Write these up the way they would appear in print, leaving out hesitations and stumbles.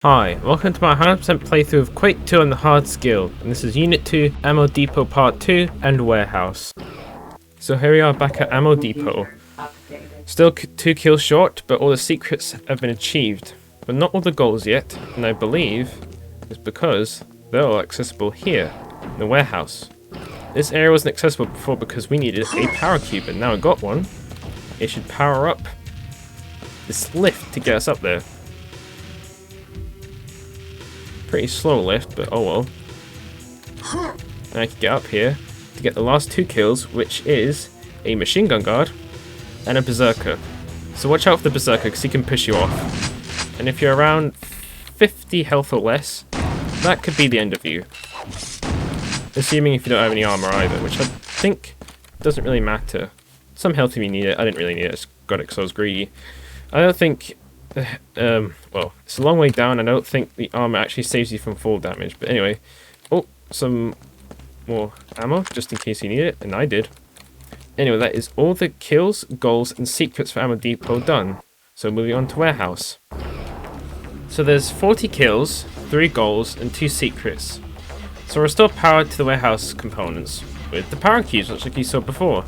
Hi, welcome to my 100% playthrough of Quake II on the hard skill, and this is Unit 2, Ammo Depot Part 2, and Warehouse. So here we are back at Ammo Depot. Still 2 kills short, but all the secrets have been achieved. But not all the goals yet, and I believe it's because they're all accessible here, in the warehouse. This area wasn't accessible before because we needed a power cube, and now I got one. It should power up this lift to get us up there. Pretty slow lift, but oh well. And I can get up here to get the last 2 kills, which is a machine gun guard and a berserker. So watch out for the berserker because he can push you off. And if you're around 50 health or less, that could be the end of you. Assuming if you don't have any armor either, which I think doesn't really matter. Some health if you need it. I didn't really need it. I just got it because I was greedy. I don't think... well, it's a long way down. I don't think the armor actually saves you from fall damage. But anyway, oh, some more ammo just in case you need it, and I did. Anyway, that is all the kills, goals, and secrets for Ammo Depot done. So moving on to Warehouse. So there's 40 kills, 3 goals, and 2 secrets. So restore power to the warehouse components with the power cubes, which like you saw before.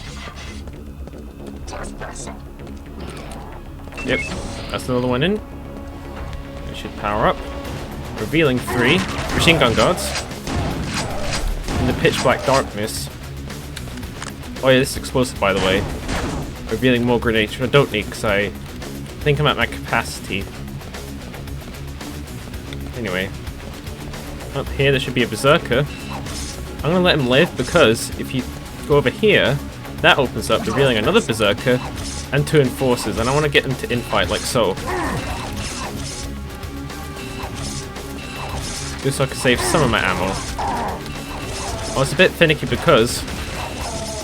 Yep, that's another one in. It should power up. Revealing 3 machine gun guards in the pitch black darkness. Oh yeah, this is explosive by the way. Revealing more grenades, which I don't need because I think I'm at my capacity. Anyway, up here there should be a berserker. I'm gonna let him live because if you go over here, that opens up, revealing another berserker and 2 enforcers, and I want to get them to infight like so. Just so I can save some of my ammo. Oh, it's a bit finicky because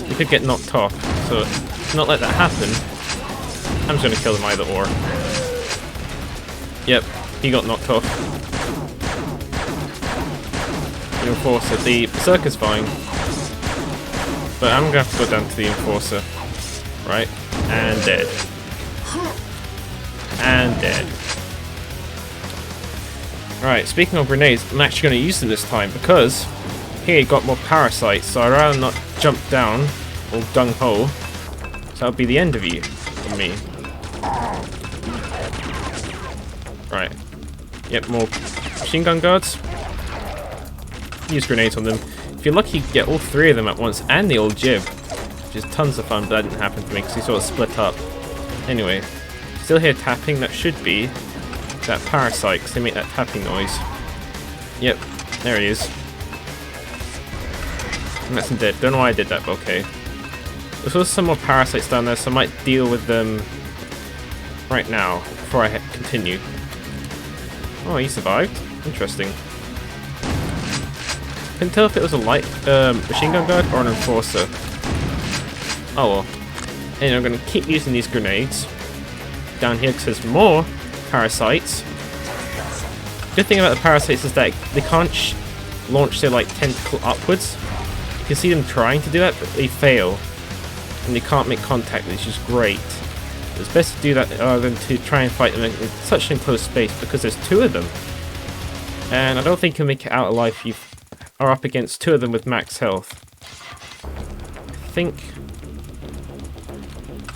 you could get knocked off, so to not let that happen, I'm just going to kill them either or. Yep, he got knocked off. The enforcer, the berserker's fine, but I'm going to have to go down to the enforcer. Right. And dead. And dead. Right, speaking of grenades, I'm actually going to use them this time because here you got more parasites, so I'd rather not jump down or gung-ho. So that'll be the end of you for me. Right. Yep, more machine gun guards. Use grenades on them. If you're lucky, you can get all 3 of them at once and the old jib. Which is tons of fun, but that didn't happen to me because he sort of split up. Anyway, still hear tapping. That should be that parasite because they make that tapping noise. Yep, there he is. And that's him dead. Don't know why I did that, but okay. There's also some more parasites down there, so I might deal with them right now before I continue. Oh, he survived. Interesting. Couldn't tell if it was a light machine gun guard or an enforcer. Oh well. And I'm going to keep using these grenades down here because there's more parasites. Good thing about the parasites is that they can't launch their like tentacle upwards. You can see them trying to do that, but they fail. And they can't make contact, which is great. It's best to do that than to try and fight them in such an enclosed space because there's 2 of them. And I don't think you'll make it out alive if you are up against 2 of them with max health. I think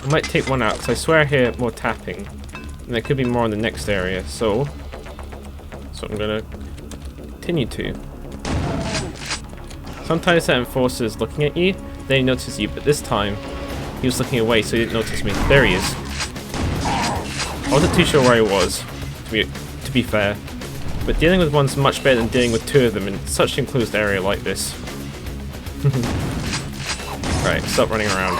I might take one out because I swear I hear more tapping. And there could be more in the next area, so that's what I'm going to continue to. Sometimes that enforcer is looking at you, then he notices you, but this time he was looking away so he didn't notice me. There he is. I wasn't too sure where he was, to be fair. But dealing with one's much better than dealing with 2 of them in such an enclosed area like this. Right, stop running around.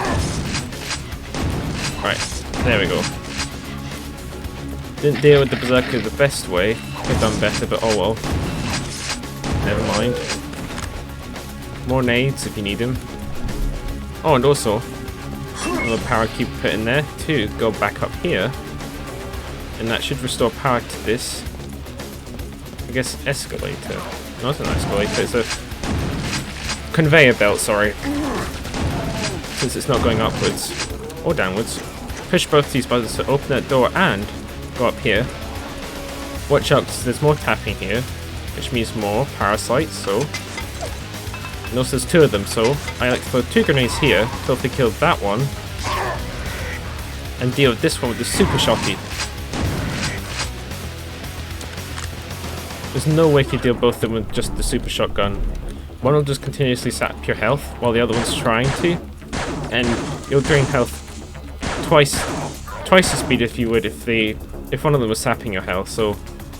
Right, there we go. Didn't deal with the berserker the best way. Could have done better, but oh well. Never mind. More nades if you need them. Oh, and also another power cube put in there to go back up here, and that should restore power to this. I guess escalator. No, it's an escalator. It's a conveyor belt. Sorry, since it's not going upwards or downwards. Push both these buttons to open that door and go up here. Watch out, because there's more tapping here, which means more parasites, so... Notice there's 2 of them, so I like to throw 2 grenades here, so if they kill that one, and deal with this one with the super shocky. There's no way you can deal both of them with just the super shotgun. One will just continuously sap your health, while the other one's trying to, and you'll drain health twice the speed if you would if one of them was sapping your health, so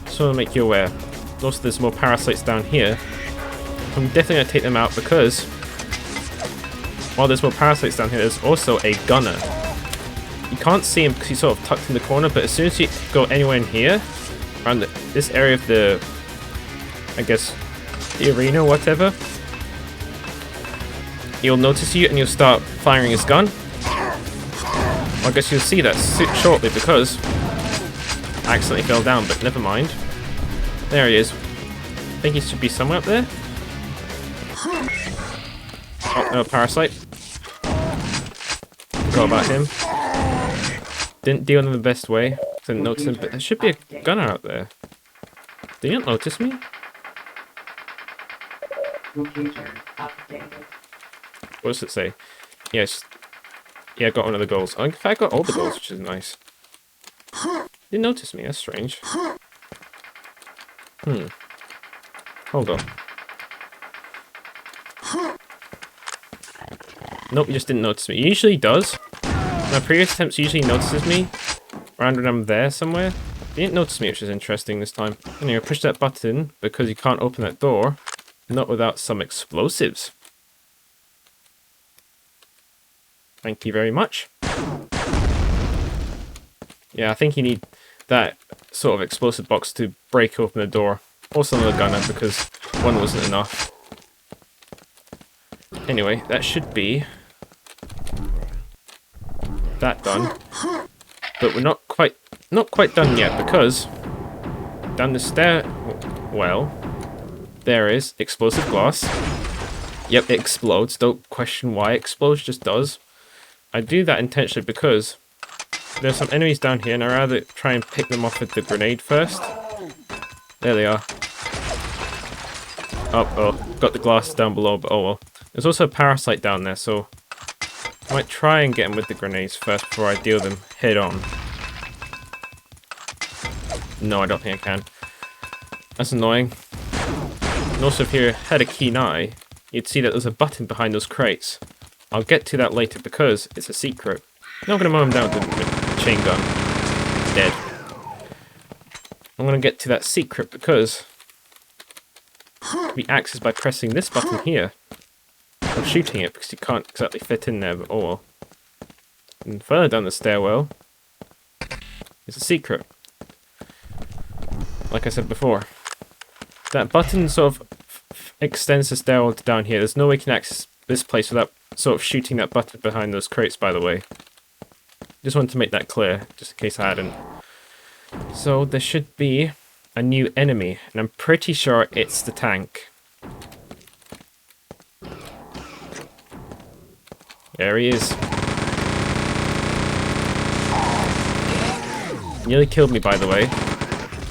just want to make you aware. Also, there's more parasites down here. I'm definitely going to take them out because while there's more parasites down here, there's also a gunner. You can't see him because he's sort of tucked in the corner, but as soon as you go anywhere in here, around this area of the, I guess, the arena or whatever, he'll notice you and you'll start firing his gun. Well, I guess you'll see that shortly because I accidentally fell down, but never mind. There he is. I think he should be somewhere up there. Oh, no, parasite. Forgot about him. Didn't deal in the best way. Didn't notice him, but there should be a gunner out there. They didn't notice me. What does it say? Yes. Yeah, I got one of the goals. In fact, I got all the goals, which is nice. Didn't notice me, that's strange. Hold on. Nope, he just didn't notice me. He usually does. My previous attempts usually notices me around when I'm there somewhere. He didn't notice me, which is interesting this time. Anyway, push that button because you can't open that door. Not without some explosives. Thank you very much. Yeah, I think you need that sort of explosive box to break open the door. Also another gunner because one wasn't enough. Anyway, that should be that done. But we're not quite done yet because down the stair, well, there is explosive glass. Yep, it explodes. Don't question why it explodes, just does. I do that intentionally because there's some enemies down here and I'd rather try and pick them off with the grenade first. There they are. Oh, got the glass down below, but oh well. There's also a parasite down there, so I might try and get him with the grenades first before I deal them head on. No, I don't think I can. That's annoying. And also, if you had a keen eye, you'd see that there's a button behind those crates. I'll get to that later because it's a secret. I'm not going to mow him down with the chain gun. Dead. I'm going to get to that secret because it can be accessed by pressing this button here. Or shooting it because you can't exactly fit in there, but oh well. And further down the stairwell is a secret. Like I said before. That button sort of extends the stairwell to down here. There's no way you can access this place without sort of shooting that button behind those crates, by the way. Just wanted to make that clear, just in case I hadn't. So there should be a new enemy, and I'm pretty sure it's the tank. There he is. Nearly killed me, by the way,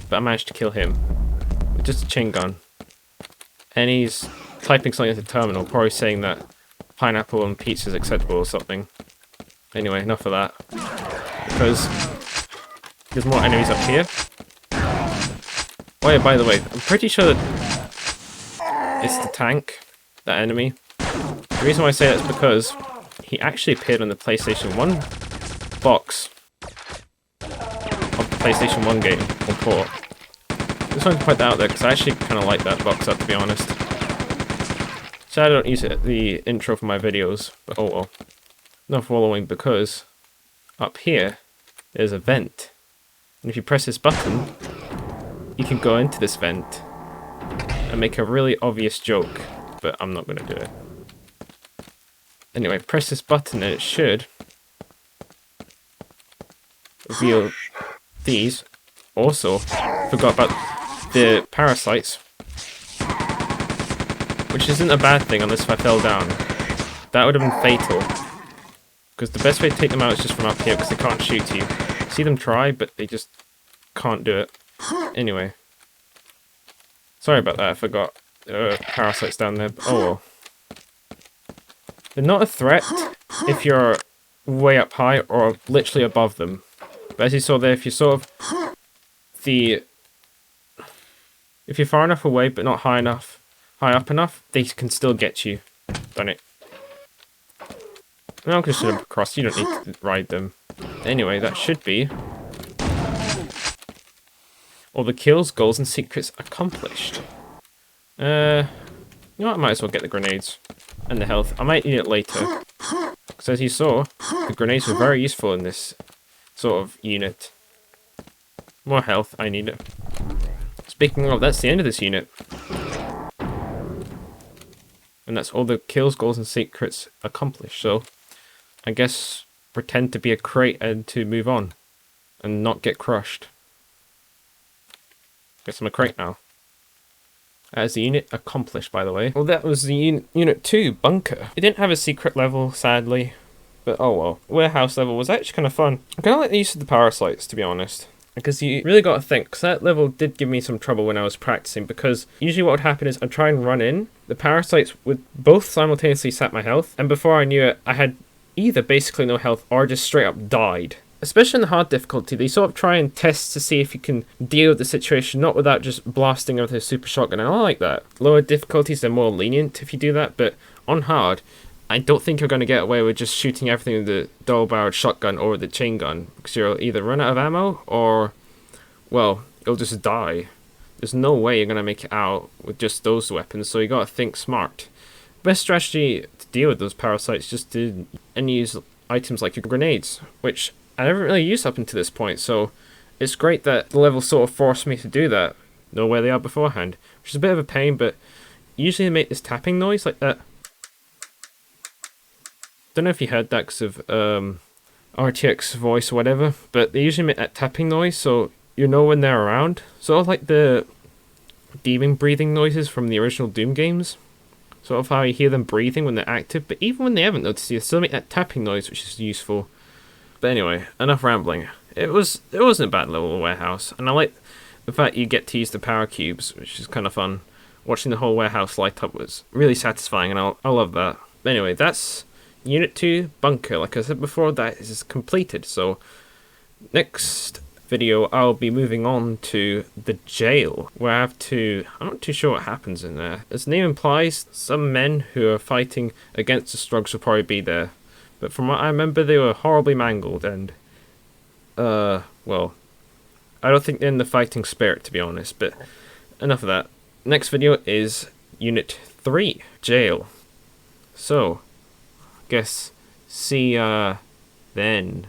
but I managed to kill him with just a chain gun. And he's typing something at the terminal, probably saying that pineapple and pizza is acceptable or something. Anyway, enough of that. Because there's more enemies up here. Oh yeah, by the way, I'm pretty sure that it's the tank, that enemy. The reason why I say that is because he actually appeared on the PlayStation 1 box of the PlayStation 1 game, or port. Just wanted to put that out there because I actually kind of like that box art, to be honest. So I don't use it the intro for my videos, but oh well. Not following because up here there's a vent. And if you press this button, you can go into this vent and make a really obvious joke, but I'm not going to do it. Anyway, press this button and it should reveal these. Also, forgot about the parasites, which isn't a bad thing unless if I fell down. That would have been fatal, because the best way to take them out is just from up here, because they can't shoot you. See them try, but they just can't do it. Anyway. Sorry about that, I forgot. Parasites down there, but oh well. They're not a threat if you're way up high or literally above them. But as you saw there, if you're sort of if you're far enough away but not high up enough, they can still get you. Done it. No, I'm just gonna across. You don't need to ride them. Anyway, that should be all the kills, goals, and secrets accomplished. You know what? I might as well get the grenades and the health. I might need it later. Because as you saw, the grenades were very useful in this sort of unit. More health, I need it. Speaking of, that's the end of this unit. And that's all the kills, goals, and secrets accomplished. So, I guess pretend to be a crate and to move on. And not get crushed. Guess I'm a crate now. As the unit accomplished, by the way. Well, that was the Unit 2, Bunker. It didn't have a secret level, sadly. But oh well. Warehouse level was actually kind of fun. I kind of like the use of the parasites, to be honest. Because you really got to think, because that level did give me some trouble when I was practicing, because usually what would happen is I'd try and run in, the parasites would both simultaneously sap my health, and before I knew it, I had either basically no health or just straight up died. Especially in the hard difficulty, they sort of try and test to see if you can deal with the situation, not without just blasting with a super shotgun, and I like that. Lower difficulties, they're more lenient if you do that, but on hard, I don't think you're going to get away with just shooting everything with the double-barreled shotgun or the chain gun, because you'll either run out of ammo, or, well, you'll just die. There's no way you're going to make it out with just those weapons, so you got to think smart. Best strategy to deal with those parasites is just to use items like your grenades, which I never really used up until this point, so it's great that the level sort of forced me to do that. Know where they are beforehand, which is a bit of a pain, but usually they make this tapping noise like that. Don't know if you heard that because of RTX voice or whatever, but they usually make that tapping noise, so you know when they're around. Sort of like the demon breathing noises from the original Doom games. Sort of how you hear them breathing when they're active, but even when they haven't noticed, you still make that tapping noise, which is useful. But anyway, enough rambling. It wasn't a bad level of warehouse, and I like the fact you get to use the power cubes, which is kind of fun. Watching the whole warehouse light up was really satisfying, and I love that. But anyway, that's Unit 2, Bunker. Like I said before, that is completed, so next video I'll be moving on to the jail, where I'm not too sure what happens in there. As the name implies, some men who are fighting against the Strugs will probably be there. But from what I remember, they were horribly mangled, and, well, I don't think they're in the fighting spirit, to be honest, but enough of that. Next video is Unit 3, Jail. So, guess, see ya then.